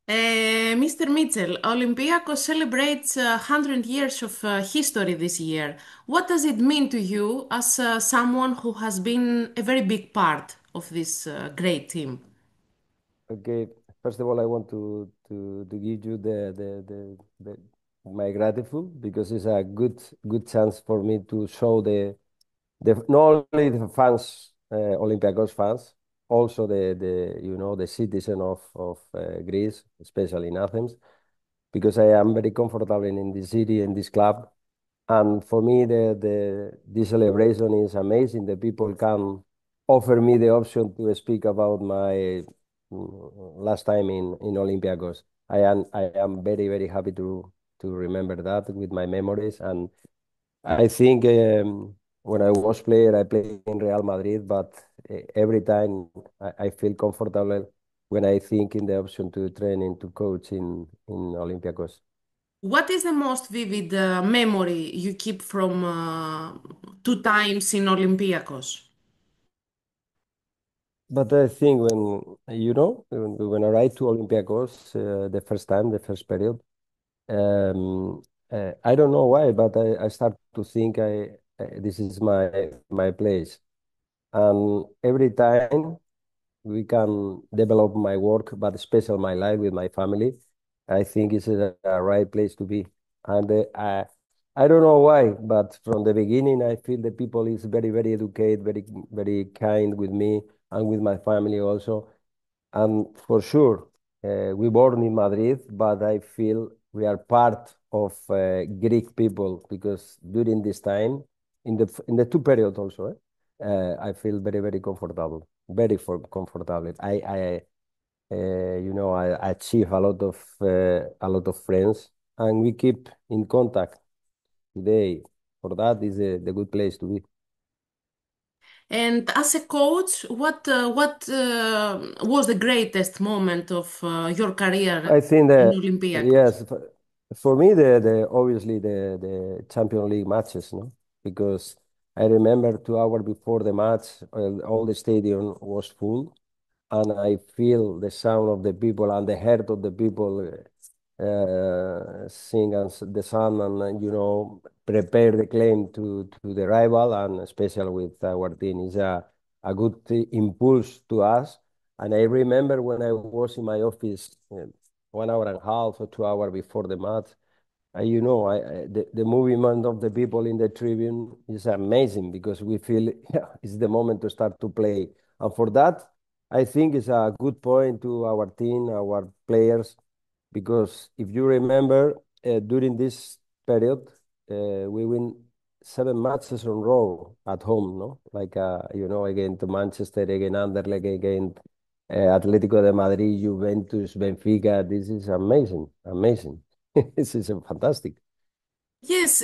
Mr. Mitchell, Olympiacos celebrates 100 years of history this year. What does it mean to you as someone who has been a very big part of this great team? Okay, first of all, I want to give you the my gratitude because it's a good chance for me to show the not only the fans, Olympiacos fans, also the citizen of Greece, especially in Athens, because I am very comfortable in this city in this club. And for me, this celebration is amazing. The people can offer me the option to speak about my last time in Olympiacos. I am very happy to remember that with my memories. And I think when I was player, I played in Real Madrid, but every time I feel comfortable when I think in the option to train and to coach in Olympiacos. What is the most vivid memory you keep from two times in Olympiacos? But I think when I arrived to Olympiacos the first time, the first period, I don't know why, but I start to think this is my place, and every time we can develop my work, but especially my life with my family. I think it's a right place to be. And I don't know why, but from the beginning, I feel the people is very educated, very kind with me and with my family also. And for sure, we born in Madrid, but I feel we are part of Greek people because during this time, in the two period also, I feel very comfortable, comfortable. I achieve a lot of friends, and we keep in contact today. For that is the good place to be. And as a coach, what was the greatest moment of your career I think in that Olympiacos? yes, for me the obviously the Champions League matches, no, because I remember 2 hours before the match, all the stadium was full, and I feel the sound of the people and the heart of the people sing as the song and prepare the claim to the rival, and especially with our team is a good impulse to us. And I remember when I was in my office 1 hour and a half or 2 hours before the match, the movement of the people in the tribune is amazing because we feel yeah, it's the moment to start to play. And for that, I think it's a good point to our team, our players, because if you remember, during this period, we win 7 matches on row at home, no? Like, against Manchester, against Anderlecht, against Atlético de Madrid, Juventus, Benfica. This is amazing. This is fantastic. Yes,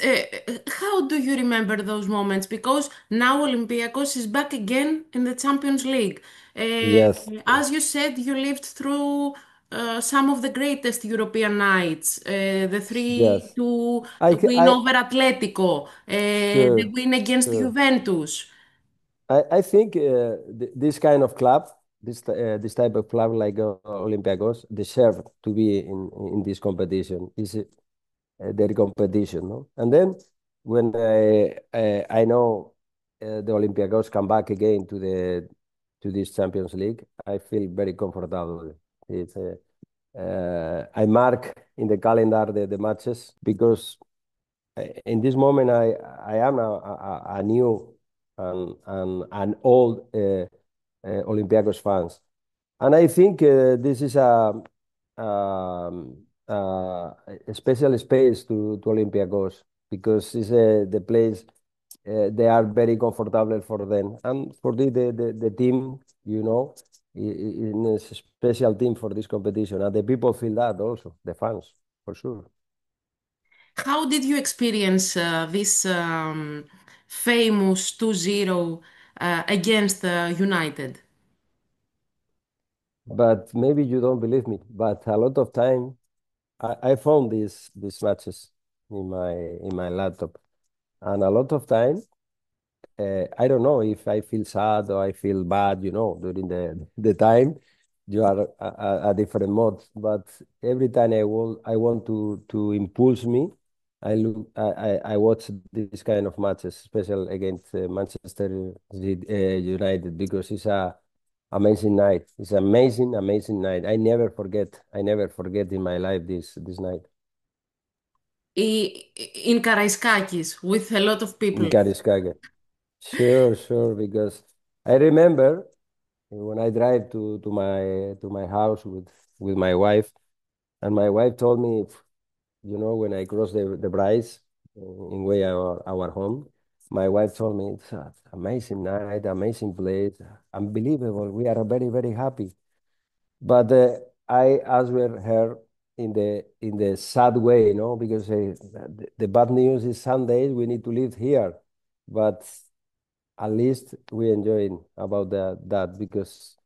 how do you remember those moments? Because now Olympiacos is back again in the Champions League. Yes, As you said, you lived through some of the greatest European nights. The yes. 3-2 win I over Atletico, the sure, win against sure. Juventus. I think this kind of club, this type of club like Olympiacos, deserve to be in this competition. Is their competition, no? And then when I know the Olympiacos come back again to this Champions League, I feel very comfortable. It's I mark in the calendar the matches because in this moment I am a new and an old Olympiacos fans, and I think this is um, a special space to Olympiacos because it's the place they are very comfortable for them and for the team, in a special team for this competition, and the people feel that also, the fans, for sure. How did you experience this famous 2-0 against United? But maybe you don't believe me, but a lot of time I found these matches in my laptop, and a lot of time I don't know if I feel sad or I feel bad, during the time. you are a different mode. But every time I want to impulse me, I watch this kind of matches, especially against Manchester United, because it's a amazing night. It's amazing, amazing night. I never forget. I never forget in my life this night In Karaiskakis with a lot of in people. Kariskage. Sure, sure. Because I remember when I drive to my house with my wife, and my wife told me, when I cross the Bryce in way our home, my wife told me it's an amazing night, amazing place, unbelievable. We are very, very happy. But I answered her in the sad way, because the bad news is Sundays we need to live here, but at least we enjoying about that because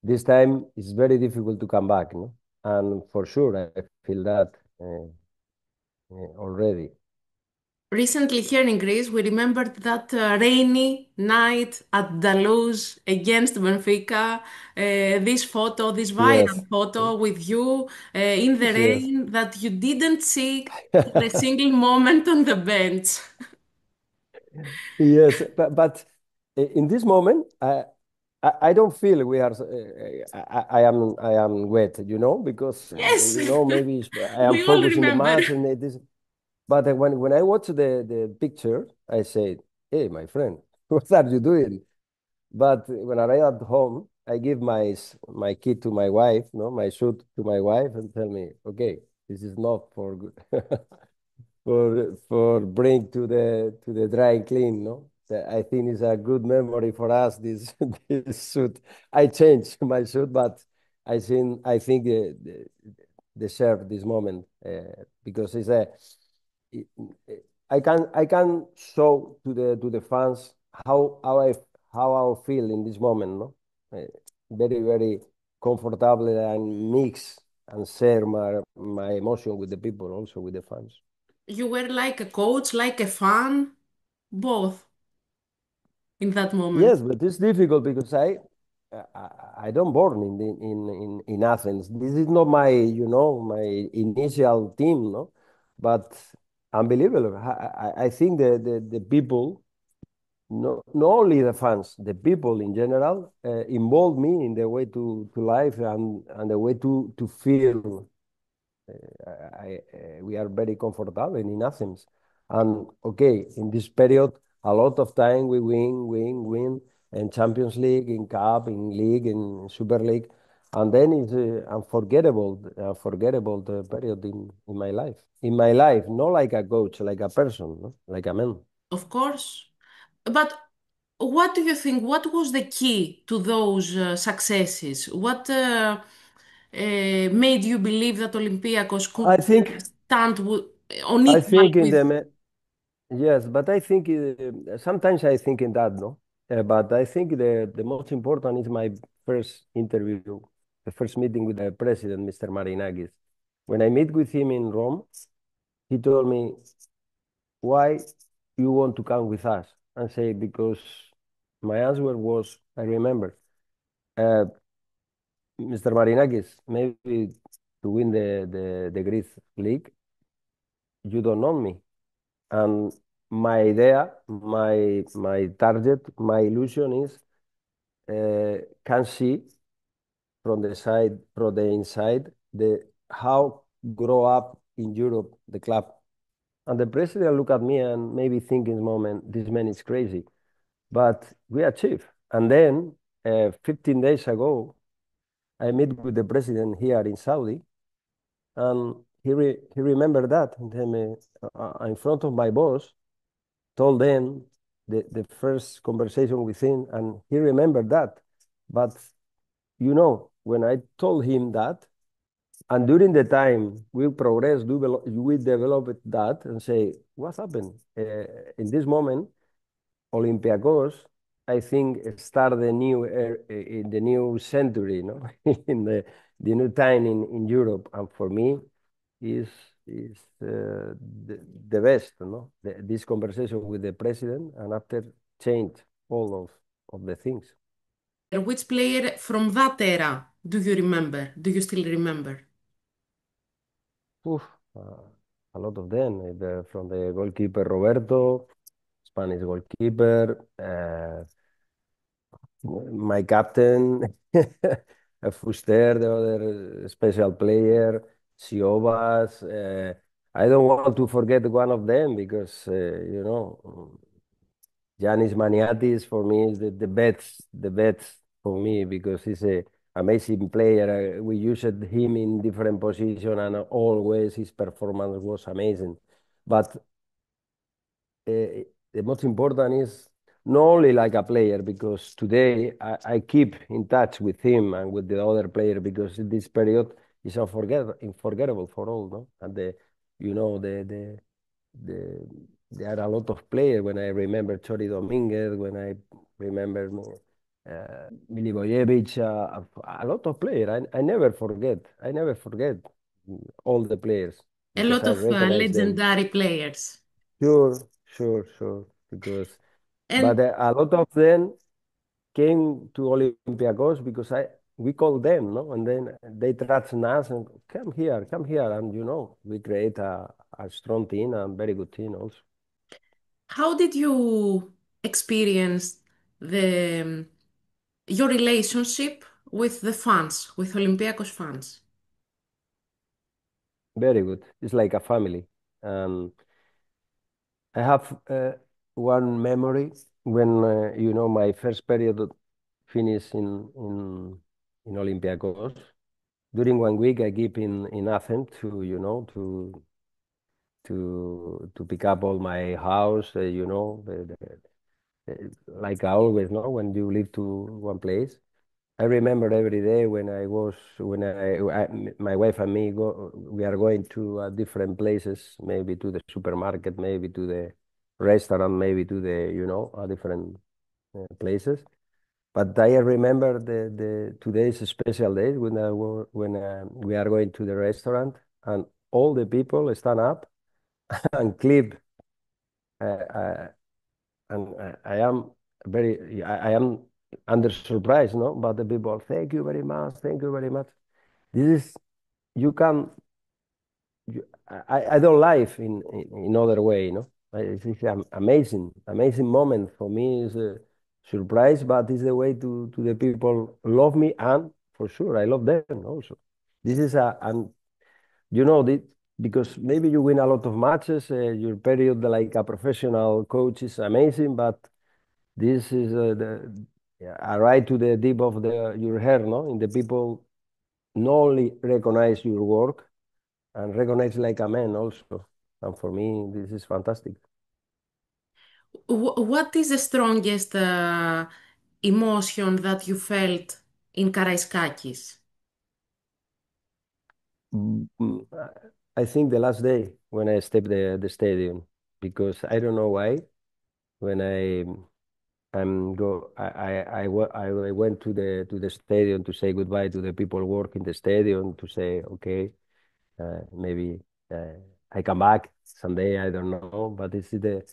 this time it's very difficult to come back, no? And for sure I feel that already. Recently, here in Greece, we remembered that rainy night at Dalous against Benfica. This photo, this Yes, viral photo with you in the yes. rain that you didn't see for a single moment on the bench. Yes, but in this moment, I don't feel we are. I am wet, because Yes, maybe I am we all focused in the remember. match and it is. But when I watch the picture, I say, "Hey, my friend, what are you doing?" But when I arrive at home, I give my key to my wife, no, my suit to my wife, and tell me, "Okay, this is not for good." for bring to the dry clean, no? I think it's a good memory for us. This this suit. I changed my suit, but I think the serve this moment because it's a. it- I can show to the fans how I feel in this moment, no? Very very comfortable and mix and share my emotion with the people, also with the fans. You were like a coach, like a fan, both in that moment. Yes, but it's difficult because I don't born in Athens. This is not my initial team, no, but unbelievable. I think the people, not only the fans, the people in general, involve me in the way to life and the way to feel. We are very comfortable in Athens. And okay, in this period, a lot of time we win in Champions League, in Cup, in League, in Super League. And then it's unforgettable the period in my life. In my life, not like a coach, like a person, no? Like a man. Of course. But what do you think? What was the key to those successes? What made you believe that Olympiacos could I think, stand on I equal think in with? yes, but I think sometimes I think in that, no. But I think the most important is my first interview, the first meeting with the president, Mr. Marinakis. When I meet with him in Rome, he told me, "Why you want to come with us?" And say because my answer was, I remember, uh, Mr. Marinakis, maybe to win the Greece league, you don't know me. And my idea, my target, my illusion is can see from the side, from the inside, the how grow up in Europe the club. And the president look at me and maybe think in this moment, this man is crazy. But we achieve. And then 15 days ago, I met with the president here in Saudi, and he remembered that and tell me in front of my boss, told them the first conversation with him, and he remembered that. But when I told him that, and during the time we progress, we developed that and say, what happened? In this moment, Olympiacos, I think, start the new in the new century, in the new time in Europe, and for me, is the best, this conversation with the president, and after change all of the things. Which player from that era do you remember? Do you still remember? Oof, a lot of them. From the goalkeeper Roberto, Spanish goalkeeper, my captain, Fuster, the other special player, Siobas. I don't want to forget one of them because Giannis Maniatis for me is the best for me because he's a amazing player. We used him in different positions and always his performance was amazing. But the most important is not only like a player because today I keep in touch with him and with the other player because this period is unforgettable for all, no? And you know, the there are a lot of players when I remember Chori Dominguez, when I remember Milivojevic, a lot of players. I never forget all the players A because lot I of recognize them. legendary players. Sure, sure, sure. Because, but And a lot of them came to Olympiacos because we called them, no, and then they trust us and come here, and we create a strong team and very good team also. how did you experience the your relationship with the fans, with Olympiacos fans? Very good. It's like a family. Um, I have one memory when my first period finished in Olympiacos. During 1 week, I keep in Athens to pick up all my house. Like I always know when you live to one place. I remember every day my wife and me we are going to different places, maybe to the supermarket, maybe to the restaurant, maybe to the different places. But I remember the today's special day when we are going to the restaurant and all the people stand up and clap. Uh, uh, and I am I am under surprise, no? But the people, thank you very much. This is you can I don't live in other way, no. It's an amazing moment for me. Is a surprise, but it's the way to the people love me and for sure I love them also. This is a and you know the, because maybe you win a lot of matches. Your period like a professional coach is amazing, but this is yeah, a right to the deep of your hair, no? In the people not only recognize your work and recognize like a man also. And for me, this is fantastic. What is the strongest emotion that you felt in Karaiskakis? I think the last day when I stepped the stadium, because I don't know why. When I went to the stadium to say goodbye to the people working the stadium to say okay, maybe uh, I come back someday. I don't know, but this is the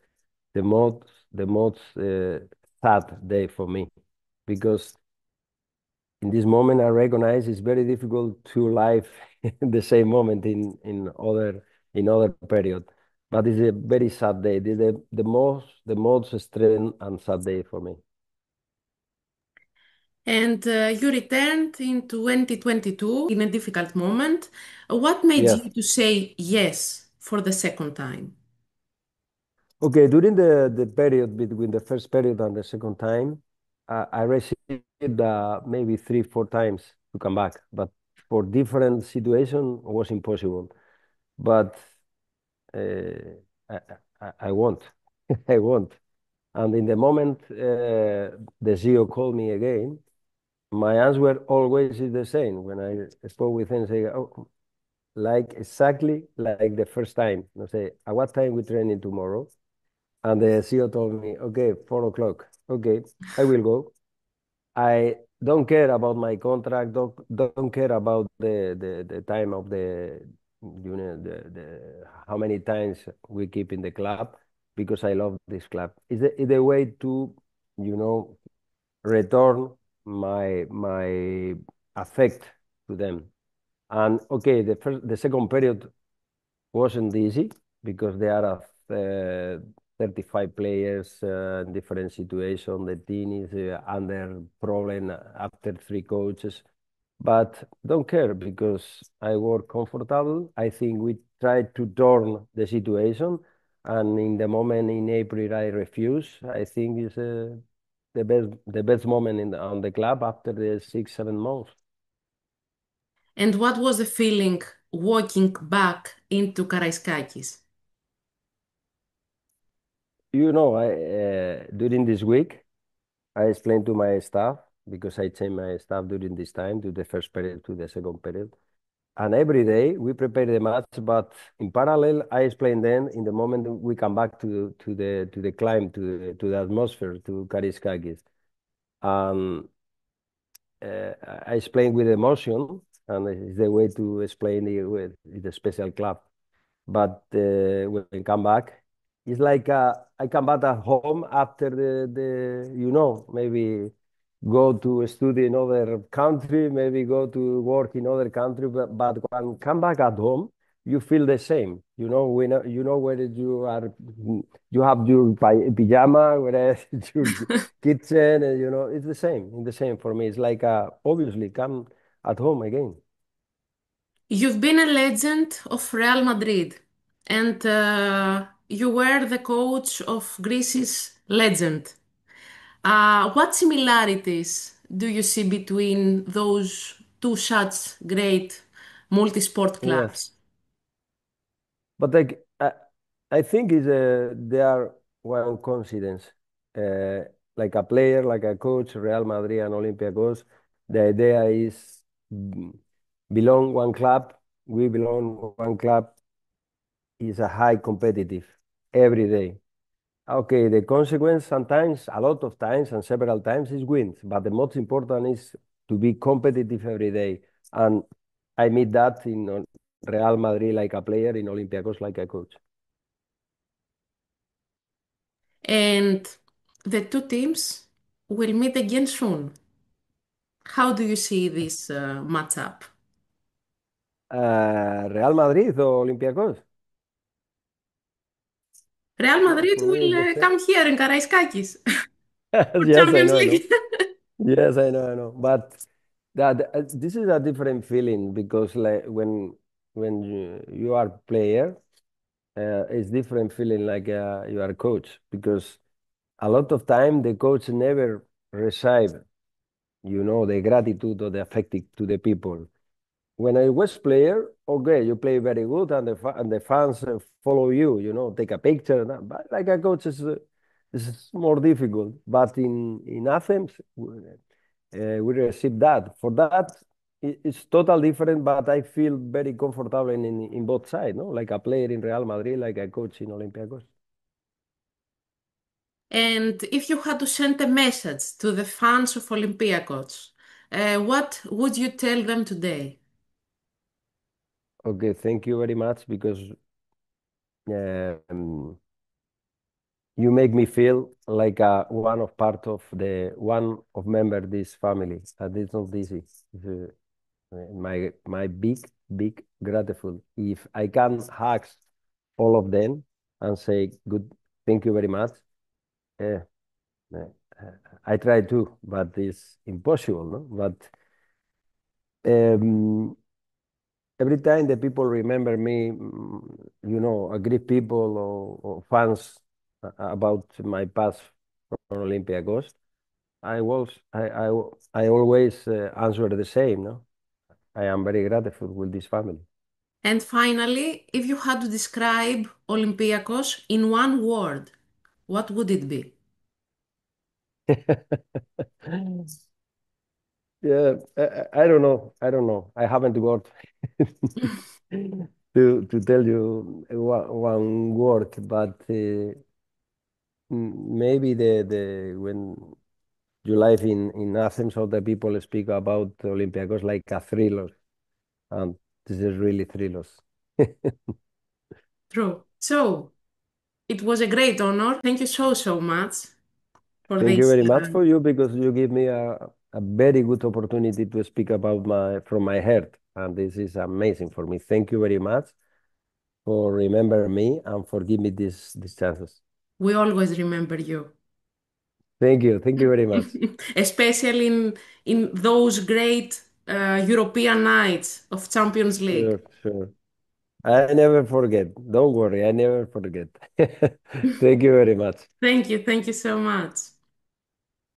most the most sad day for me because in this moment I recognize it's very difficult to live the same moment in other period. But it's a very sad day. The most strange and sad day for me. And you returned in 2022 in a difficult moment. What made Yes. you to say yes for the second time? Okay. During the period between the first period and the second time, I received maybe 3, 4 times to come back, but for different situation was impossible. But uh, I won't. I won't. And in the moment the CEO called me again, my answer always is the same. When I spoke with him, say, oh, like exactly like the first time. I say, at what time we training tomorrow? And the CEO told me, okay, 4 o'clock. Okay, I will go. I don't care about my contract. Don't care about the time of the how many times we keep in the club because I love this club. It's a way to you know return my affect to them. And okay, the second period wasn't easy because there are 35 players in different situations. The team is under problem after three coaches. But don't care because I work comfortable. I think we tried to turn the situation. And in the moment in April, I refuse. I think it's the best moment on the club after the 6, 7 months. And what was the feeling walking back into Karaiskakis? During this week, I explained to my staff because I changed my staff during this time to the first period to the second period. And every day we prepare the match, but in parallel, I explain them in the moment we come back to the climb, to the atmosphere, to Kariskakis. Um, I explain with emotion, and it's the way to explain it with the special club. But when I come back, it's like I come back at home after maybe go to study in other country, maybe go to work in other country. But when come back at home, you feel the same. You know where you have your pajama, whereas your kitchen, and it's the same. It's the same for me. It's like obviously come at home again. You've been a legend of Real Madrid, and you were the coach of Greece's legend. What similarities do you see between those two such great multi-sport Yes. clubs? But like I think is they are one coincidence. Uh, like a player, like a coach, Real Madrid and Olympiacos. The idea is belong one club. We belong one club. Is a high competitive every day. Okay, the consequence sometimes, a lot of times, and several times is wins. But the most important is to be competitive every day. And I meet that in Real Madrid like a player, in Olympiacos like a coach. And the two teams will meet again soon. How do you see this matchup? Real Madrid or Olympiacos? Real No, Madrid for me will it's the same. come here in Karaiskakis for Yes, I Champions know, I know. League. Yes, I know. But this is a different feeling because like when you are player, it's different feeling like you are coach because a lot of time the coach never receive, the gratitude or the affected to the people. When I was player, okay, you play very good, and the fans follow you. Take a picture. But like a coach is more difficult. But in Athens, we receive that. For that, it's total different. But I feel very comfortable in both sides. No, like a player in Real Madrid, like a coach in Olympiacos. And if you had to send a message to the fans of Olympiacos, what would you tell them today? Okay, thank you very much because um, you make me feel like one of part of the one of member this family, and it's not easy. It's, my big gratitude. If I can hug all of them and say good, thank you very much. Uh, uh, I try to, but it's impossible, no? But um, every time the people remember me, a great people or fans about my past from Olympiacos, I always answer the same. No, I am very grateful with this family. And finally, if you had to describe Olympiacos in one word, what would it be? Yeah, I don't know. I don't know. I haven't got to tell you one word, but maybe the when you live in Athens, all the people speak about Olympiacos like a thriller, and this is really thrillers. True. So, it was a great honor. Thank you so, so much for Thank you this. very much for you because you give me a very good opportunity to speak about my from my heart, and this is amazing for me. Thank you very much for remember me and for giving me these chances. We always remember you, Thank you very much. especially in those great European nights of Champions League. Sure, sure. I never forget. Don't worry, I never forget. Thank you very much. Thank you so much.